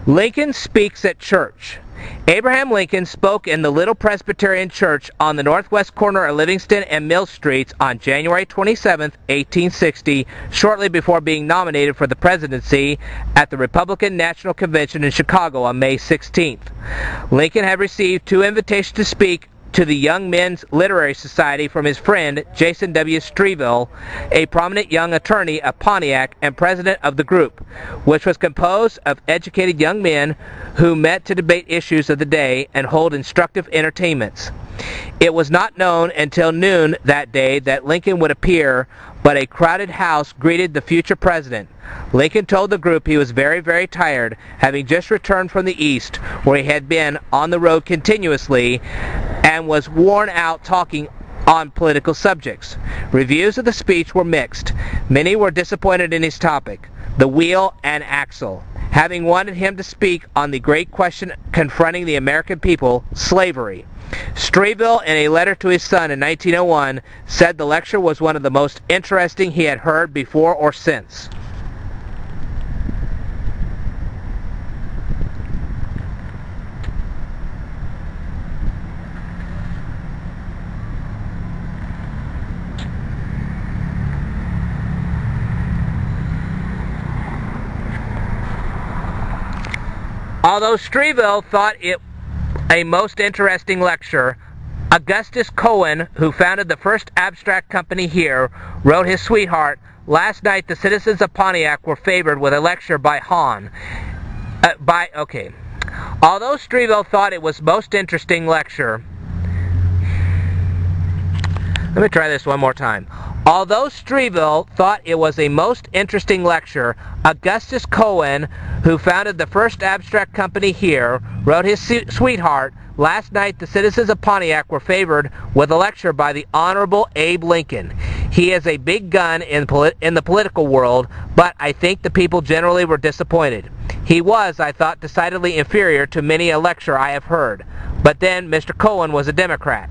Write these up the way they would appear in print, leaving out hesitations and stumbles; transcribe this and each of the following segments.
Lincoln speaks at church. Abraham Lincoln spoke in the Little Presbyterian Church on the northwest corner of Livingston and Mill Streets on January 27, 1860, shortly before being nominated for the presidency at the Republican National Convention in Chicago on May 16th. Lincoln had received 2 invitations to speak to the Young Men's Literary Society from his friend Jason W. Streville, a prominent young attorney of Pontiac and president of the group, which was composed of educated young men who met to debate issues of the day and hold instructive entertainments. It was not known until noon that day that Lincoln would appear, but a crowded house greeted the future president. Lincoln told the group he was very, very tired, having just returned from the East, where he had been on the road continuously, and was worn out talking on political subjects. Reviews of the speech were mixed. Many were disappointed in his topic, the wheel and axle, having wanted him to speak on the great question confronting the American people, slavery. Streville, in a letter to his son in 1901, said the lecture was one of the most interesting he had heard before or since. Although Streville thought it a most interesting lecture, Augustus Cohen, who founded the first abstract company here, wrote his sweetheart, "Last night the citizens of Pontiac were favored with a lecture by Hahn." Although Streville thought it was most interesting lecture, let me try this one more time. Although Streville thought it was a most interesting lecture, Augustus Cohen, who founded the first abstract company here, wrote his sweetheart, "Last night the citizens of Pontiac were favored with a lecture by the Honorable Abe Lincoln. He is a big gun in the political world, but I think the people generally were disappointed. He was, I thought, decidedly inferior to many a lecture I have heard. But then Mr. Cohen was a Democrat."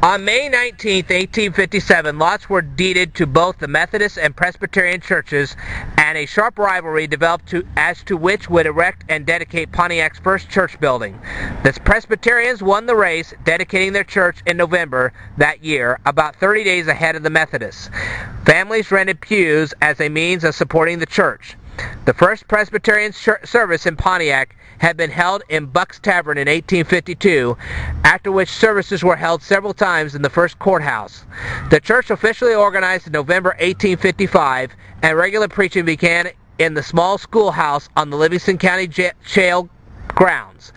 On May 19, 1857, lots were deeded to both the Methodist and Presbyterian churches, and a sharp rivalry developed as to which would erect and dedicate Pontiac's first church building. The Presbyterians won the race, dedicating their church in November that year, about 30 days ahead of the Methodists. Families rented pews as a means of supporting the church. The first Presbyterian service in Pontiac had been held in Buck's Tavern in 1852, after which services were held several times in the first courthouse. The church officially organized in November 1855, and regular preaching began in the small schoolhouse on the Livingston County Jail grounds.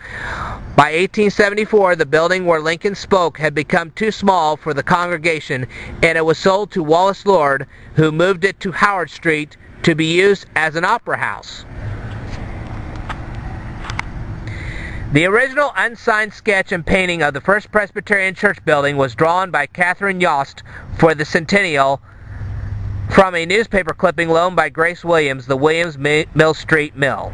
By 1874, the building where Lincoln spoke had become too small for the congregation, and it was sold to Wallace Lord, who moved it to Howard Street to be used as an opera house. The original unsigned sketch and painting of the first Presbyterian church building was drawn by Catherine Yost for the centennial from a newspaper clipping loaned by Grace Williams, the Williams Mill Street Mill.